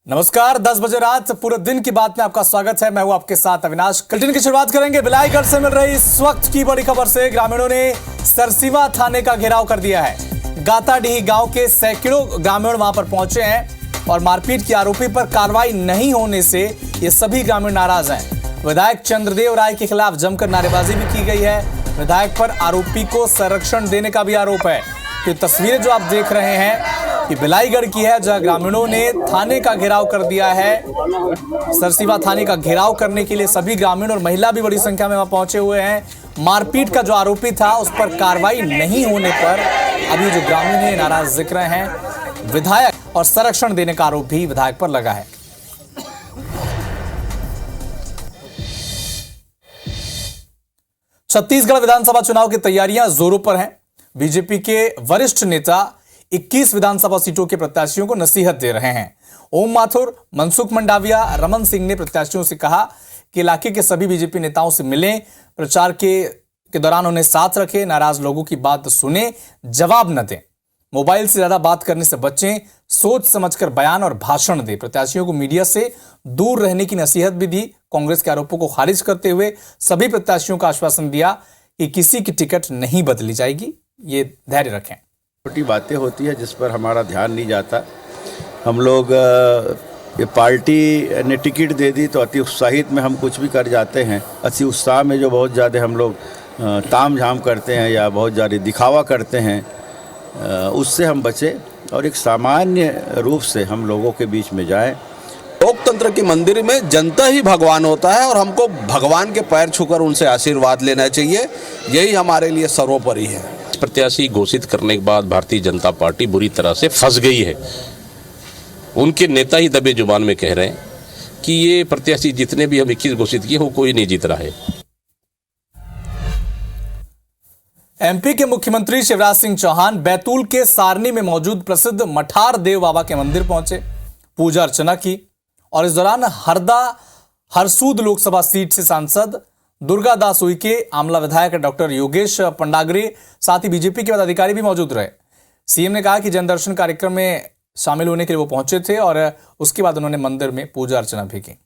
नमस्कार, 10 बजे रात पूरे दिन की बात में आपका स्वागत है। मैं हूं आपके साथ अविनाश। बुलेटिन की शुरुआत करेंगे बिलाईगढ़ से मिल रही इस वक्त की बड़ी खबर से। ग्रामीणों ने सरसीवा थाने का घेराव कर दिया है। गाताडीह गांव के सैकड़ों ग्रामीण वहां पर पहुंचे हैं और मारपीट के आरोपी पर कार्रवाई नहीं होने से ये सभी ग्रामीण नाराज हैं। विधायक चंद्रदेव राय के खिलाफ जमकर नारेबाजी भी की गई है। विधायक पर आरोपी को संरक्षण देने का भी आरोप है। तो तस्वीरें जो आप देख रहे हैं ये बिलाईगढ़ की है, जहां ग्रामीणों ने थाने का घेराव कर दिया है। सरसीवा थाने का घेराव करने के लिए सभी ग्रामीण और महिला भी बड़ी संख्या में वहां पहुंचे हुए हैं। मारपीट का जो आरोपी था उस पर कार्रवाई नहीं होने पर अभी जो ग्रामीण है नाराज दिख रहे हैं। विधायक और संरक्षण देने का आरोप भी विधायक पर लगा है। छत्तीसगढ़ विधानसभा चुनाव की तैयारियां जोरों पर हैं। बीजेपी के वरिष्ठ नेता 21 विधानसभा सीटों के प्रत्याशियों को नसीहत दे रहे हैं। ओम माथुर, मनसुख मंडाविया, रमन सिंह ने प्रत्याशियों से कहा कि इलाके के सभी बीजेपी नेताओं से मिलें, प्रचार के दौरान उन्हें साथ रखें, नाराज लोगों की बात सुने, जवाब न दें, मोबाइल से ज्यादा बात करने से बचें, सोच समझकर बयान और भाषण दें। प्रत्याशियों को मीडिया से दूर रहने की नसीहत भी दी। कांग्रेस के आरोपों को खारिज करते हुए सभी प्रत्याशियों का आश्वासन दिया कि किसी की टिकट नहीं बदली जाएगी, ये धैर्य रखें। छोटी बातें होती है जिस पर हमारा ध्यान नहीं जाता। हम लोग ये पार्टी ने टिकट दे दी तो अति उत्साहित में हम कुछ भी कर जाते हैं। अति उत्साह में जो बहुत ज़्यादा हम लोग ताम झाम करते हैं या बहुत ज़्यादा दिखावा करते हैं, उससे हम बचें और एक सामान्य रूप से हम लोगों के बीच में जाएं। लोकतंत्र के मंदिर में जनता ही भगवान होता है और हमको भगवान के पैर छूकर उनसे आशीर्वाद लेना चाहिए। यही हमारे लिए सर्वोपरि है। प्रत्याशी घोषित करने के बाद भारतीय जनता पार्टी बुरी तरह से फंस गई है। उनके नेता ही दबे जुबान में कह रहे हैं कि ये प्रत्याशी जितने भी हम 21 घोषित किए वो कोई नहीं जीत रहा है। एमपी के मुख्यमंत्री शिवराज सिंह चौहान बैतूल के सारनी में मौजूद प्रसिद्ध मठार देव बाबा के मंदिर पहुंचे, पूजा अर्चना की और इस दौरान हरदा हरसूद लोकसभा सीट से सांसद दुर्गा दास उइके, आमला विधायक डॉक्टर योगेश पंडागरे, साथ ही बीजेपी के पदाधिकारी भी मौजूद रहे। सीएम ने कहा कि जनदर्शन कार्यक्रम में शामिल होने के लिए वो पहुंचे थे और उसके बाद उन्होंने मंदिर में पूजा अर्चना भी की।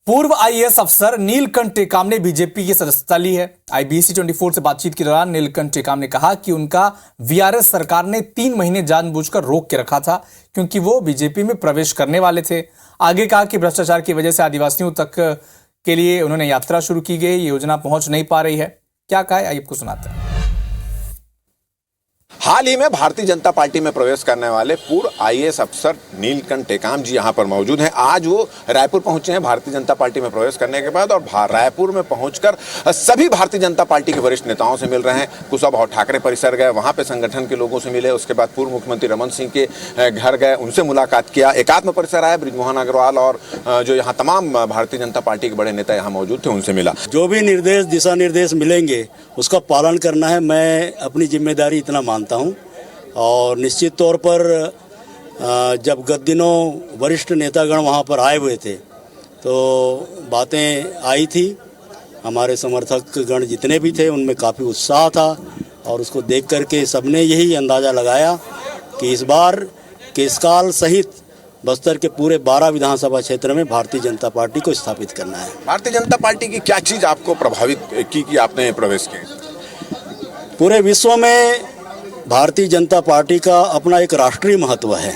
पूर्व आईएएस अफसर नीलकंठ टेकाम ने बीजेपी की सदस्यता ली है। IBC 24 से बातचीत के दौरान नीलकंठ टेकाम ने कहा कि उनका VRS सरकार ने 3 महीने जानबूझकर रोक के रखा था क्योंकि वो बीजेपी में प्रवेश करने वाले थे। आगे कहा कि भ्रष्टाचार की वजह से आदिवासियों तक के लिए उन्होंने यात्रा शुरू की गई, ये योजना पहुंच नहीं पा रही है। क्या कहा है, आइए आपको सुनाते हैं। हाल ही में भारतीय जनता पार्टी में प्रवेश करने वाले पूर्व IAS अफसर नीलकंठ टेकाम जी यहां पर मौजूद हैं। आज वो रायपुर पहुंचे हैं भारतीय जनता पार्टी में प्रवेश करने के बाद और रायपुर में पहुंचकर सभी भारतीय जनता पार्टी के वरिष्ठ नेताओं से मिल रहे हैं। कुशाभाऊ ठाकरे परिसर गए, वहां पे संगठन के लोगों से मिले। उसके बाद पूर्व मुख्यमंत्री रमन सिंह के घर गए, उनसे मुलाकात किया। एकात्म परिसर आए, बृजमोहन अग्रवाल और जो यहाँ तमाम भारतीय जनता पार्टी के बड़े नेता यहाँ मौजूद थे, उनसे मिला। जो भी निर्देश दिशा निर्देश मिलेंगे उसका पालन करना है, मैं अपनी जिम्मेदारी इतना मानता हूँ। और निश्चित तौर पर जब गत दिनों वरिष्ठ नेतागण वहाँ पर आए हुए थे तो बातें आई थी। हमारे समर्थक गण जितने भी थे उनमें काफ़ी उत्साह था और उसको देख करके सबने यही अंदाज़ा लगाया कि इस बार केशकाल सहित बस्तर के पूरे 12 विधानसभा क्षेत्र में भारतीय जनता पार्टी को स्थापित करना है। भारतीय जनता पार्टी की क्या चीज़ आपको प्रभावित की कि आपने प्रवेश किया? पूरे विश्व में भारतीय जनता पार्टी का अपना एक राष्ट्रीय महत्व है।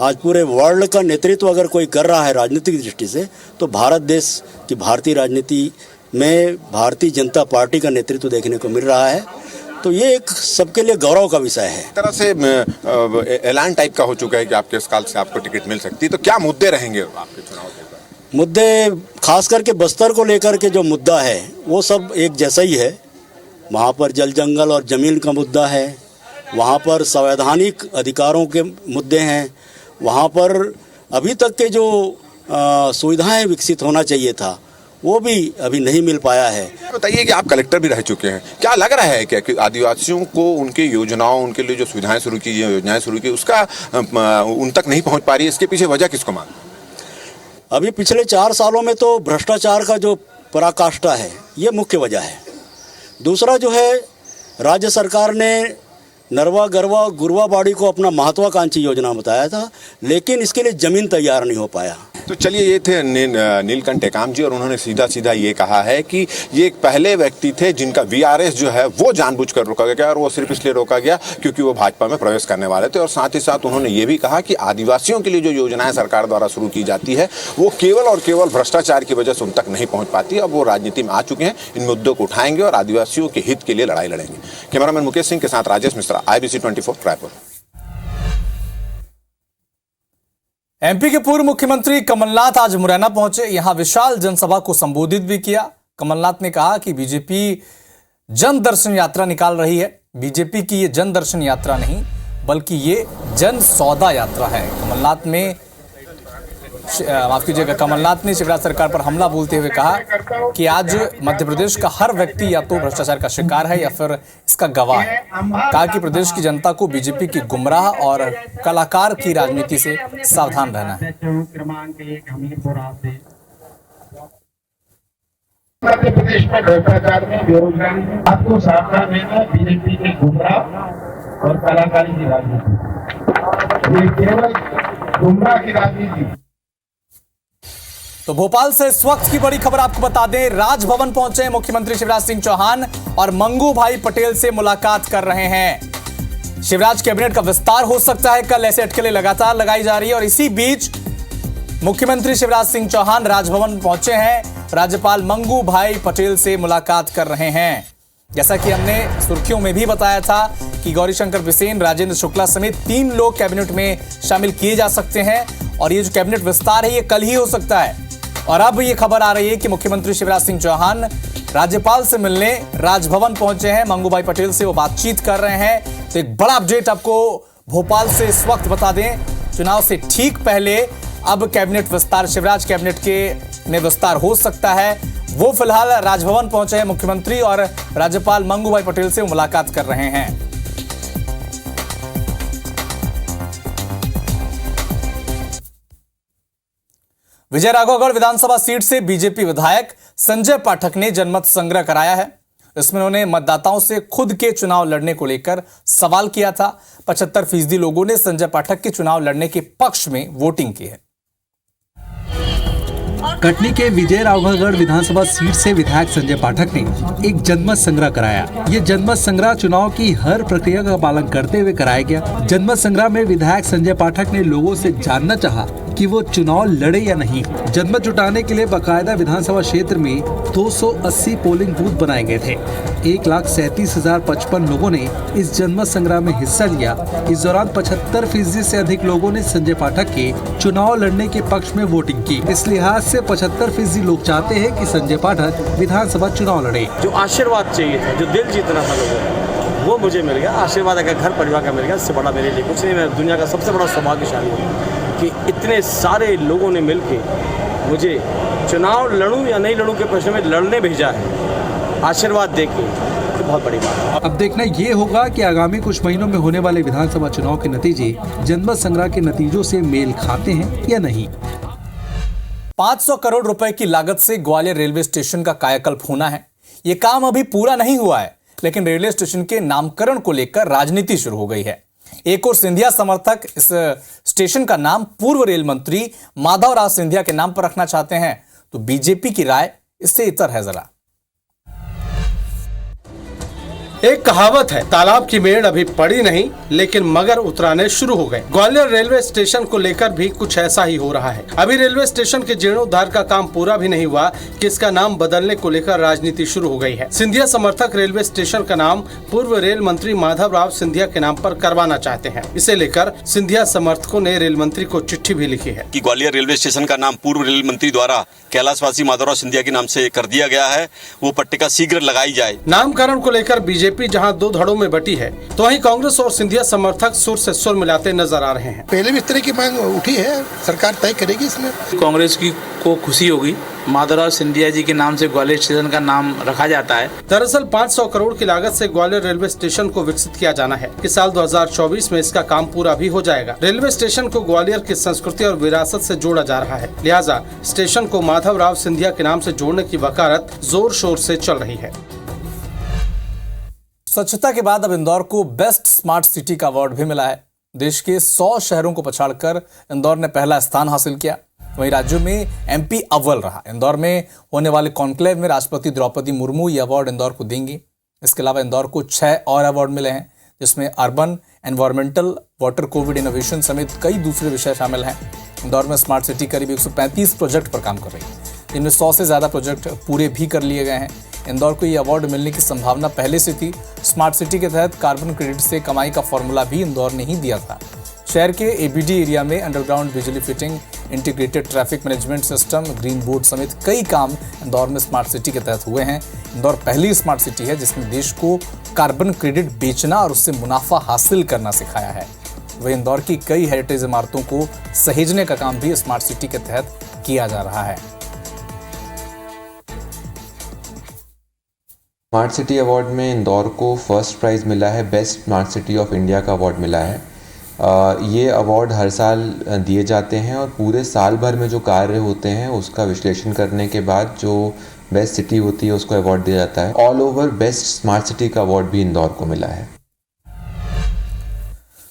आज पूरे वर्ल्ड का नेतृत्व अगर कोई कर रहा है राजनीतिक दृष्टि से तो भारत देश की भारतीय राजनीति में भारतीय जनता पार्टी का नेतृत्व देखने को मिल रहा है। तो ये एक सबके लिए गौरव का विषय है। तरह से ऐलान टाइप का हो चुका है कि आपके इस काल से आपको टिकट मिल सकती है, तो क्या मुद्दे रहेंगे आपके चुनाव के? मुद्दे खास करके बस्तर को लेकर के जो मुद्दा है वो सब एक जैसा ही है। वहाँ पर जल जंगल और ज़मीन का मुद्दा है, वहाँ पर संवैधानिक अधिकारों के मुद्दे हैं, वहाँ पर अभी तक के जो सुविधाएं विकसित होना चाहिए था वो भी अभी नहीं मिल पाया है। बताइए कि आप कलेक्टर भी रह चुके हैं, क्या लग रहा है क्या कि आदिवासियों को उनके योजनाओं, उनके लिए जो सुविधाएं शुरू की, योजनाएं शुरू की, उसका उन तक नहीं पहुँच पा रही है? इसके पीछे वजह किसको मानते हैं? अभी पिछले 4 सालों में तो भ्रष्टाचार का जो पराकाष्ठा है, ये मुख्य वजह है। दूसरा जो है, राज्य सरकार ने नरवा गरवा गुरवा बाड़ी को अपना महत्वाकांक्षी योजना बताया था, लेकिन इसके लिए ज़मीन तैयार नहीं हो पाया। तो चलिए, ये थे नीलकंठ टेकाम जी, और उन्होंने सीधा सीधा ये कहा है कि ये एक पहले व्यक्ति थे जिनका वीआरएस जो है वो जानबूझकर रोका गया, और वो सिर्फ इसलिए रोका गया क्योंकि वो भाजपा में प्रवेश करने वाले थे। और साथ ही साथ उन्होंने ये भी कहा कि आदिवासियों के लिए जो योजनाएं सरकार द्वारा शुरू की जाती है वो केवल और केवल भ्रष्टाचार की वजह से उन तक नहीं पहुंच पाती। अब वो राजनीति में आ चुके हैं, इन मुद्दों को उठाएंगे और आदिवासियों के हित के लिए लड़ाई लड़ेंगे। कैमरामैन मुकेश सिंह के साथ राजेश मिश्रा, IBC 24 रायपुर। एमपी के पूर्व मुख्यमंत्री कमलनाथ आज मुरैना पहुंचे, यहां विशाल जनसभा को संबोधित भी किया। कमलनाथ ने कहा कि बीजेपी जन दर्शन यात्रा निकाल रही है। बीजेपी की ये जन दर्शन यात्रा नहीं बल्कि ये जन सौदा यात्रा है। कमलनाथ ने शिवराज सरकार पर हमला बोलते हुए कहा कि आज मध्य प्रदेश का हर व्यक्ति या तो भ्रष्टाचार का शिकार है या फिर इसका गवाह है। कहा कि प्रदेश की जनता को बीजेपी की गुमराह और कलाकार की राजनीति से सावधान रहना है। मध्य प्रदेश में भ्रष्टाचार में, बेरोजगारी में आपको सावधान रहना है। बीजेपी के गुमराह और कलाकारी की राजनीति, ये केवल गुमराह की राजनीति। तो भोपाल से इस वक्त की बड़ी खबर आपको बता दें, राजभवन पहुंचे मुख्यमंत्री शिवराज सिंह चौहान और मंगू भाई पटेल से मुलाकात कर रहे हैं। शिवराज कैबिनेट का विस्तार हो सकता है कल, ऐसे अटकलें लगातार लगाई जा रही है। और इसी बीच मुख्यमंत्री शिवराज सिंह चौहान राजभवन पहुंचे हैं, राज्यपाल मंगू भाई पटेल से मुलाकात कर रहे हैं। जैसा कि हमने सुर्खियों में भी बताया था कि गौरीशंकर बिसेन, राजेंद्र शुक्ला समेत 3 लोग कैबिनेट में शामिल किए जा सकते हैं और ये जो कैबिनेट विस्तार है ये कल ही हो सकता है। और अब ये खबर आ रही है कि मुख्यमंत्री शिवराज सिंह चौहान राज्यपाल से मिलने राजभवन पहुंचे हैं, मंगू भाई पटेल से वो बातचीत कर रहे हैं। तो एक बड़ा अपडेट आपको भोपाल से इस वक्त बता दें, चुनाव से ठीक पहले अब कैबिनेट विस्तार, शिवराज कैबिनेट के में विस्तार हो सकता है। वो फिलहाल राजभवन पहुंचे हैं मुख्यमंत्री और राज्यपाल मंगू भाई पटेल से मुलाकात कर रहे हैं। विजय राघवगढ़ विधानसभा सीट से बीजेपी विधायक संजय पाठक ने जनमत संग्रह कराया है। इसमें उन्होंने मतदाताओं से खुद के चुनाव लड़ने को लेकर सवाल किया था। 75% लोगों ने संजय पाठक के चुनाव लड़ने के पक्ष में वोटिंग की है। कटनी के विजय राघवगढ़ विधानसभा सीट से विधायक संजय पाठक ने एक जनमत संग्रह कराया। ये जनमत संग्रह चुनाव की हर प्रक्रिया का पालन करते हुए कराया गया। जनमत संग्रह में विधायक संजय पाठक ने लोगों से जानना चाहा कि वो चुनाव लड़े या नहीं। जनमत जुटाने के लिए बाकायदा विधानसभा क्षेत्र में 280 पोलिंग बूथ बनाए गए थे। 1,37,055 लोगों ने इस जनमत संग्रह में हिस्सा लिया। इस दौरान 75% से अधिक लोगों ने संजय पाठक के चुनाव लड़ने के पक्ष में वोटिंग की। इस लिहाज से 75% लोग चाहते हैं कि संजय पाठक विधानसभा चुनाव लड़े। जो आशीर्वाद चाहिए था, जो दिल जीतना था लोगों को, वो मुझे मिल गया। आशीर्वाद अगर घर परिवार का मिल गया, इससे बड़ा मेरे लिए कुछ नहीं। मैं दुनिया का सबसे बड़ा सौभाग्यशाली हूँ कि इतने सारे लोगों ने मिलके मुझे चुनाव लड़ूं या नहीं लड़ूं के प्रश्न में लड़ने भेजा है, आशीर्वाद देके। तो बहुत बड़ी बात है। अब देखना ये होगा कि आगामी कुछ महीनों में होने वाले विधानसभा चुनाव के नतीजे जनमत संग्रह के नतीजों से मेल खाते हैं या नहीं। 500 करोड़ रुपए की लागत से ग्वालियर रेलवे स्टेशन का कायाकल्प होना है। ये काम अभी पूरा नहीं हुआ है, लेकिन रेलवे स्टेशन के नामकरण को लेकर राजनीति शुरू हो गई है। एक और सिंधिया समर्थक इस स्टेशन का नाम पूर्व रेल मंत्री माधवराव सिंधिया के नाम पर रखना चाहते हैं, तो बीजेपी की राय इससे इतर है जरा। एक कहावत है, तालाब की मेड़ अभी पड़ी नहीं लेकिन मगर उतराने शुरू हो गए। ग्वालियर रेलवे स्टेशन को लेकर भी कुछ ऐसा ही हो रहा है। अभी रेलवे स्टेशन के जीर्णोद्धार का काम पूरा भी नहीं हुआ कि इसका नाम बदलने को लेकर राजनीति शुरू हो गई है। सिंधिया समर्थक रेलवे स्टेशन का नाम पूर्व रेल मंत्री माधवराव सिंधिया के नाम पर करवाना चाहते हैं। इसे लेकर सिंधिया समर्थकों ने रेल मंत्री को चिट्ठी भी लिखी है कि ग्वालियर रेलवे स्टेशन का नाम पूर्व रेल मंत्री द्वारा कैलाशवासी माधवराव सिंधिया के नाम से कर दिया गया है, वो पट्टिका शीघ्र लगाई जाए। नामकरण को लेकर बीजेपी जहां 2 धड़ों में बटी है, तो वहीं कांग्रेस और सिंधिया समर्थक सुर से सुर मिलाते नजर आ रहे हैं। पहले भी इस तरह की मांग उठी है, सरकार तय करेगी इसमें। कांग्रेस की को खुशी होगी माधवराव सिंधिया जी के नाम से ग्वालियर स्टेशन का नाम रखा जाता है। दरअसल 500 करोड़ की लागत से ग्वालियर रेलवे स्टेशन को विकसित किया जाना है। इस साल 2024 में इसका काम पूरा भी हो जाएगा। रेलवे स्टेशन को ग्वालियर की संस्कृति और विरासत से जोड़ा जा रहा है, लिहाजा स्टेशन को माधवराव सिंधिया के नाम से जोड़ने की वकालत जोर शोर से चल रही है। स्वच्छता के बाद अब इंदौर को बेस्ट स्मार्ट सिटी का अवार्ड भी मिला है। देश के 100 शहरों को पछाड़कर इंदौर ने पहला स्थान हासिल किया। वहीं राज्यों में एमपी अव्वल रहा। इंदौर में होने वाले कॉन्क्लेव में राष्ट्रपति द्रौपदी मुर्मू ये अवार्ड इंदौर को देंगी। इसके अलावा इंदौर को 6 और अवार्ड मिले हैं, जिसमें urban, environmental, water, Covid innovation समेत कई दूसरे विषय शामिल हैं। इंदौर में स्मार्ट सिटी करीब 135 प्रोजेक्ट पर काम कर रही है, जिनमें 100 से ज़्यादा प्रोजेक्ट पूरे भी कर लिए गए हैं। इंदौर को ये अवार्ड मिलने की संभावना पहले से थी। स्मार्ट सिटी के तहत कार्बन क्रेडिट से कमाई का फॉर्मूला भी इंदौर ने ही दिया था। शहर के एबीडी एरिया में अंडरग्राउंड बिजली fitting, integrated traffic management system, green board समेत कई काम इंदौर में स्मार्ट सिटी के तहत हुए हैं। इंदौर पहली स्मार्ट सिटी है जिसने देश को कार्बन क्रेडिट बेचना और उससे मुनाफा हासिल करना सिखाया है। वही इंदौर की कई हेरिटेज इमारतों को सहेजने का काम भी स्मार्ट सिटी के तहत किया जा रहा है। स्मार्ट सिटी अवार्ड में इंदौर को फर्स्ट प्राइज़ मिला है। Best smart city of India का अवार्ड मिला है। ये अवार्ड हर साल दिए जाते हैं और पूरे साल भर में जो कार्य होते हैं उसका विश्लेषण करने के बाद जो बेस्ट सिटी होती है उसको अवार्ड दिया जाता है। All over best smart city का अवार्ड भी इंदौर को मिला है।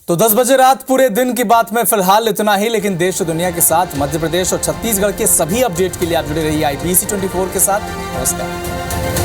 तो 10 बजे रात पूरे दिन की बात में फिलहाल इतना ही, लेकिन देश और दुनिया के साथ मध्य प्रदेश और छत्तीसगढ़ के सभी अपडेट के लिए आप जुड़े रहिए IBC 24 के साथ। नमस्कार।